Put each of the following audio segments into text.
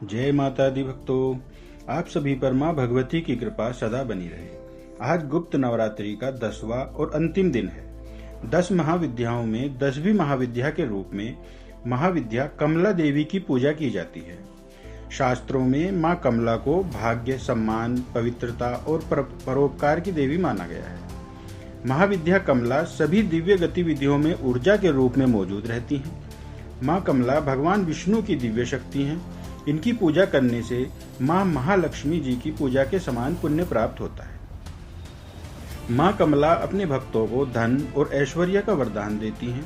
जय माता दी भक्तों, आप सभी पर माँ भगवती की कृपा सदा बनी रहे। आज गुप्त नवरात्रि का 10वां और अंतिम दिन है। 10 महाविद्याओं में 10वीं महाविद्या के रूप में महाविद्या कमला देवी की पूजा की जाती है। शास्त्रों में माँ कमला को भाग्य, सम्मान, पवित्रता और परोपकार की देवी माना गया है। महाविद्या कमला सभी दिव्य गतिविधियों में ऊर्जा के रूप में मौजूद रहती हैं। माँ कमला भगवान विष्णु की दिव्य शक्ति हैं। इनकी पूजा करने से माँ महालक्ष्मी जी की पूजा के समान पुण्य प्राप्त होता है। माँ कमला अपने भक्तों को धन और ऐश्वर्य का वरदान देती हैं।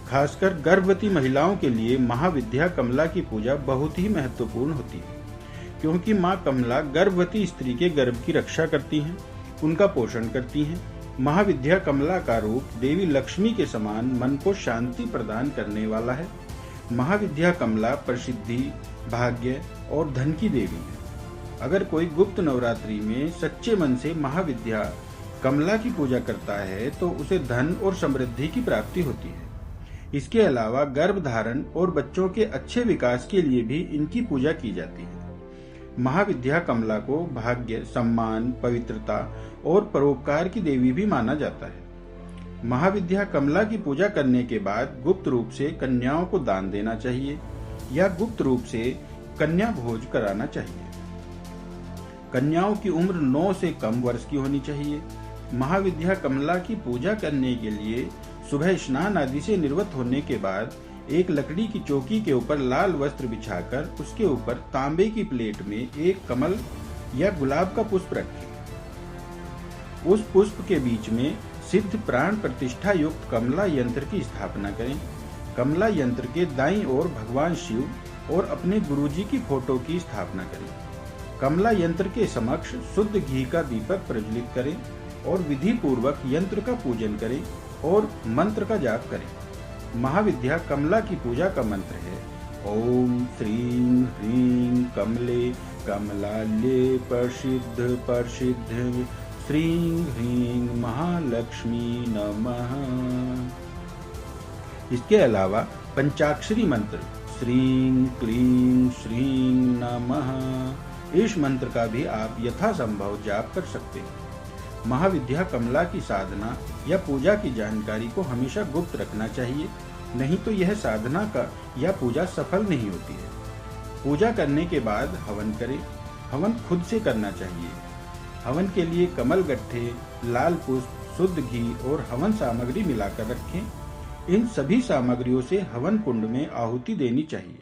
खासकर गर्भवती महिलाओं के लिए महाविद्या कमला की पूजा बहुत ही महत्वपूर्ण होती है, क्योंकि माँ कमला गर्भवती स्त्री के गर्भ की रक्षा करती हैं, उनका पोषण करती हैं। महाविद्या कमला का रूप देवी लक्ष्मी के समान मन को शांति प्रदान करने वाला है। महाविद्या कमला प्रसिद्धि, भाग्य और धन की देवी है। अगर कोई गुप्त नवरात्रि में सच्चे मन से महाविद्या कमला की पूजा करता है तो उसे धन और समृद्धि की प्राप्ति होती है। इसके अलावा गर्भधारण और बच्चों के अच्छे विकास के लिए भी इनकी पूजा की जाती है। महाविद्या कमला को भाग्य, सम्मान, पवित्रता और परोपकार की देवी भी माना जाता है। महाविद्या कमला की पूजा करने के बाद गुप्त रूप से कन्याओं को दान देना चाहिए या गुप्त रूप से कन्या भोज कराना चाहिए। कन्याओं की उम्र 9 से कम वर्ष की होनी चाहिए। महाविद्या कमला की पूजा करने के लिए सुबह स्नान आदि से निवृत्त होने के बाद एक लकड़ी की चौकी के ऊपर लाल वस्त्र बिछाकर उसके ऊपर तांबे की प्लेट में एक कमल या गुलाब का पुष्प रखें। उस पुष्प के बीच में सिद्ध प्राण प्रतिष्ठा युक्त कमला यंत्र की स्थापना करें। कमला यंत्र के दाईं ओर भगवान शिव और अपने गुरुजी की फोटो की स्थापना करें। कमला यंत्र के समक्ष शुद्ध घी का दीपक प्रज्वलित करें और विधि पूर्वक यंत्र का पूजन करें और मंत्र का जाप करें। महाविद्या कमला की पूजा का मंत्र है ओम श्रीं ह्रीं कमले कमलाल्ये प्रसिद्ध प्रसिद्ध श्रीं ह्रीं महालक्ष्मी नमः। इसके अलावा पंचाक्षरी मंत्र श्रीं क्लीं श्रीं नमः, इस मंत्र का भी आप यथासंभव जाप कर सकते हैं। महाविद्या कमला की साधना या पूजा की जानकारी को हमेशा गुप्त रखना चाहिए, नहीं तो यह साधना का या पूजा सफल नहीं होती है। पूजा करने के बाद हवन करें। हवन खुद से करना चाहिए। हवन के लिए कमल गट्ठे, लाल पुष्प, शुद्ध घी और हवन सामग्री मिलाकर रखें। इन सभी सामग्रियों से हवन कुंड में आहुति देनी चाहिए।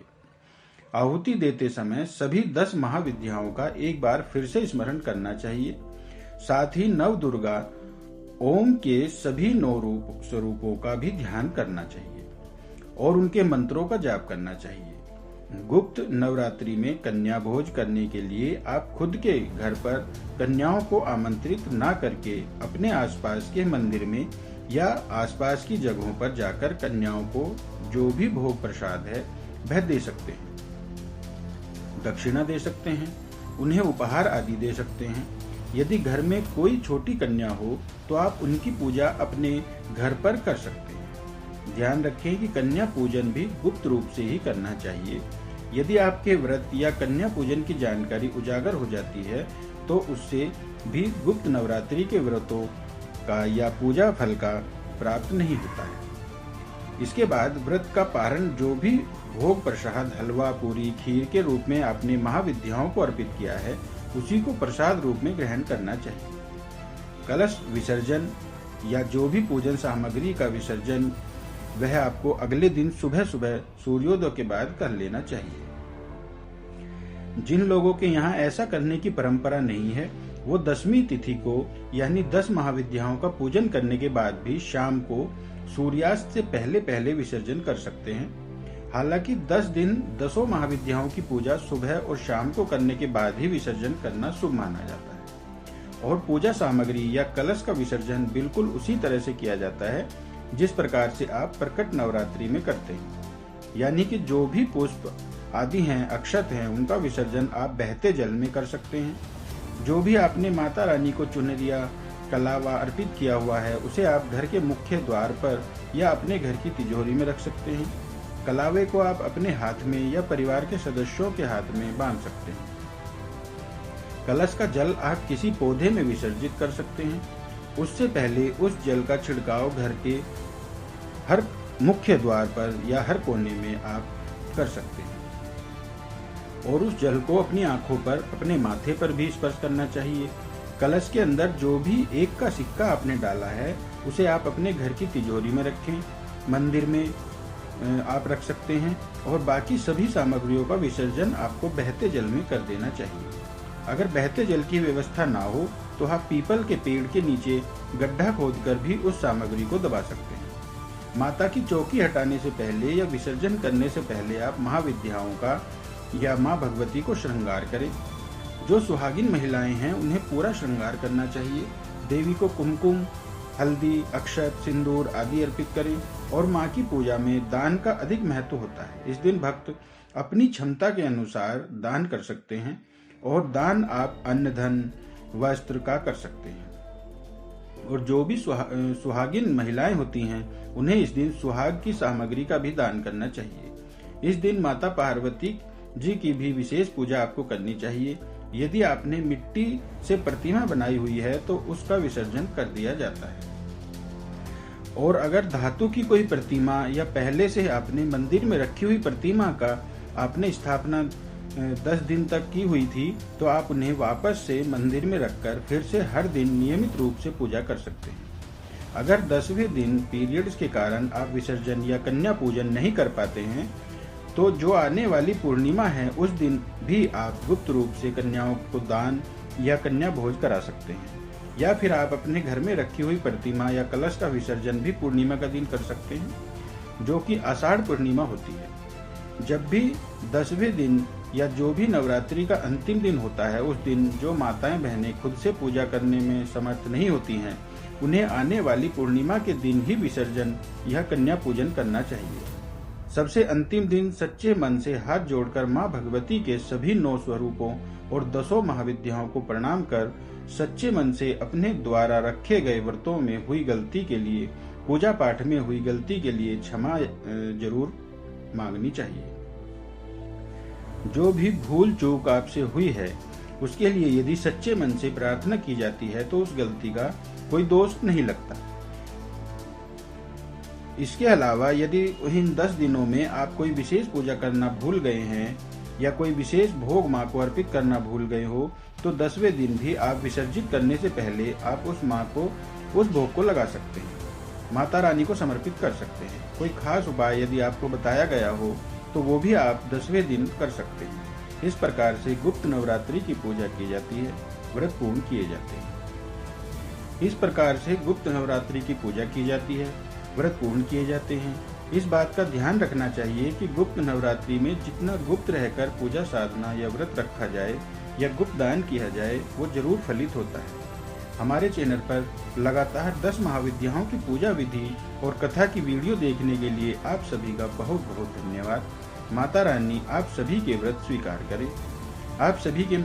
आहुति देते समय सभी 10 महाविद्याओं का एक बार फिर से स्मरण करना चाहिए। साथ ही नव दुर्गा ओम के सभी 9 स्वरूपों का भी ध्यान करना चाहिए और उनके मंत्रों का जाप करना चाहिए। गुप्त नवरात्रि में कन्या भोज करने के लिए आप खुद के घर पर कन्याओं को आमंत्रित ना करके अपने आसपास के मंदिर में या आसपास की जगहों पर जाकर कन्याओं को जो भी भोग प्रसाद है वह दे सकते हैं। दक्षिणा दे सकते हैं, उन्हें उपहार आदि दे सकते हैं। यदि घर में कोई छोटी कन्या हो तो आप उनकी पूजा अपने घर पर कर सकते हैं। ध्यान रखें कि कन्या पूजन भी गुप्त रूप से ही करना चाहिए। यदि आपके व्रत या कन्या पूजन की जानकारी उजागर हो जाती है तो उससे भी गुप्त नवरात्रि के व्रतों का या पूजा फल का प्राप्त नहीं होता है। इसके बाद व्रत का पारण जो भी भोग प्रसाद, हलवा, पूरी, खीर के रूप में आपने महाविद्याओं को अर्पित किया है उसी को प्रसाद रूप में ग्रहण करना चाहिए। कलश विसर्जन या जो भी पूजन सामग्री का विसर्जन वह आपको अगले दिन सुबह सुबह सूर्योदय के बाद कर लेना चाहिए। जिन लोगों के यहाँ ऐसा करने की परंपरा नहीं है वो 10वीं तिथि को यानी 10 महाविद्याओं का पूजन करने के बाद भी शाम को सूर्यास्त से पहले पहले विसर्जन कर सकते हैं। हालांकि 10 दिन 10 महाविद्याओं की पूजा सुबह और शाम को करने के बाद ही विसर्जन करना शुभ माना जाता है और पूजा सामग्री या कलश का विसर्जन बिल्कुल उसी तरह से किया जाता है जिस प्रकार से आप प्रकट नवरात्रि में करते हैं। यानी कि जो भी पुष्प आदि हैं, अक्षत हैं, उनका विसर्जन आप बहते जल में कर सकते हैं। जो भी आपने माता रानी को चुनरिया, कलावा अर्पित किया हुआ है उसे आप घर के मुख्य द्वार पर या अपने घर की तिजोरी में रख सकते हैं। कलावे को आप अपने हाथ में या परिवार के सदस्यों के हाथ में बांध सकते हैं। कलश का जल आप किसी पौधे में विसर्जित कर सकते हैं। उससे पहले उस जल का छिड़काव घर के हर मुख्य द्वार पर या हर कोने में आप कर सकते हैं और उस जल को अपनी आंखों पर, अपने माथे पर भी स्पर्श करना चाहिए। कलश के अंदर जो भी एक का सिक्का आपने डाला है उसे आप अपने घर की तिजोरी में रखें, मंदिर में आप रख सकते हैं और बाकी सभी सामग्रियों का विसर्जन आपको बहते जल में कर देना चाहिए। अगर बहते जल की व्यवस्था ना हो तो आप पीपल के पेड़ के नीचे गड्ढा खोदकर भी उस सामग्री को दबा सकते हैं। माता की चौकी हटाने से पहले या विसर्जन करने से पहले आप महाविद्याओं का या माँ भगवती को श्रृंगार करें। जो सुहागिन महिलाएं हैं उन्हें पूरा श्रृंगार करना चाहिए। देवी को कुमकुम, हल्दी, अक्षत, सिंदूर आदि अर्पित करें और माँ की पूजा में दान का अधिक महत्व होता है। इस दिन भक्त अपनी क्षमता के अनुसार दान कर सकते हैं और दान आप अन्न, धन, वस्त्र का कर सकते हैं। और जो भी सुहागिन महिलाएं होती हैं उन्हें इस दिन सुहाग की सामग्री का भी दान करना चाहिए। इस दिन माता पार्वती जी की भी विशेष पूजा आपको करनी चाहिए। यदि आपने मिट्टी से प्रतिमा बनाई हुई है तो उसका विसर्जन कर दिया जाता है और अगर धातु की कोई प्रतिमा या पहले से आपने मंदिर में रखी हुई प्रतिमा का आपने स्थापना 10 दिन तक की हुई थी तो आप उन्हें वापस से मंदिर में रखकर फिर से हर दिन नियमित रूप से पूजा कर सकते हैं। अगर 10वें दिन पीरियड्स के कारण आप विसर्जन या कन्या पूजन नहीं कर पाते हैं तो जो आने वाली पूर्णिमा है उस दिन भी आप गुप्त रूप से कन्याओं को दान या कन्या भोज करा सकते हैं या फिर आप अपने घर में रखी हुई प्रतिमा या कलश का विसर्जन भी पूर्णिमा का दिन कर सकते हैं जो कि आषाढ़ पूर्णिमा होती है। जब भी 10वें दिन या जो भी नवरात्रि का अंतिम दिन होता है उस दिन जो माताएं बहनें खुद से पूजा करने में समर्थ नहीं होती हैं उन्हें आने वाली पूर्णिमा के दिन ही विसर्जन या कन्या पूजन करना चाहिए। सबसे अंतिम दिन सच्चे मन से हाथ जोड़कर माँ भगवती के सभी 9 स्वरूपों और 10 महाविद्याओं को प्रणाम कर सच्चे मन से अपने द्वारा रखे गए व्रतों में हुई गलती के लिए, पूजा पाठ में हुई गलती के लिए क्षमा जरूर मांगनी चाहिए। जो भी भूल चूक आपसे हुई है उसके लिए यदि सच्चे मन से प्रार्थना की जाती है तो उस गलती का कोई दोष नहीं लगता। इसके अलावा यदि इन 10 दिनों में आप कोई विशेष पूजा करना भूल गए हैं या कोई विशेष भोग माँ को अर्पित करना भूल गए हो तो 10वें दिन भी आप विसर्जित करने से पहले आप उस माँ को उस भोग को लगा सकते हैं, माता रानी को समर्पित कर सकते हैं। कोई खास उपाय यदि आपको बताया गया हो तो वो भी आप 10वें दिन कर सकते हैं। इस प्रकार से गुप्त नवरात्रि की पूजा की जाती है, व्रत पूर्ण किए जाते हैं। इस प्रकार से गुप्त नवरात्रि की पूजा की जाती है, व्रत पूर्ण किए जाते हैं। इस बात का ध्यान रखना चाहिए कि गुप्त नवरात्रि में जितना गुप्त रहकर पूजा साधना या व्रत रखा जाए या गुप्त दान किया जाए वो जरूर फलित होता है। हमारे चैनल पर लगातार 10 महाविद्याओं की पूजा विधि और कथा की वीडियो देखने के लिए आप सभी का बहुत बहुत धन्यवाद। माता रानी आप सभी के व्रत स्वीकार करें, आप सभी के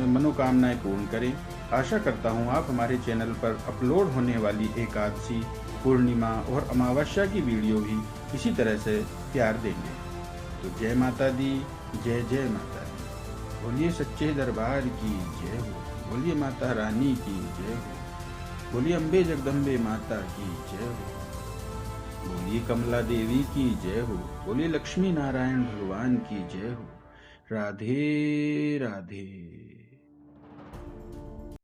मनोकामनाएं पूर्ण करें। आशा करता हूँ आप हमारे चैनल पर अपलोड होने वाली एकादशी, पूर्णिमा और अमावस्या की वीडियो भी इसी तरह से प्यार देंगे। तो जय माता दी, जय जय माता दी। बोलिए सच्चे दरबार की जय हो, बोलिए माता रानी की जय हो, बोलिए अम्बे जगदम्बे माता की जय हो, बोलिए कमला देवी की जय हो, बोलिए लक्ष्मी नारायण भगवान की जय हो। राधे राधे।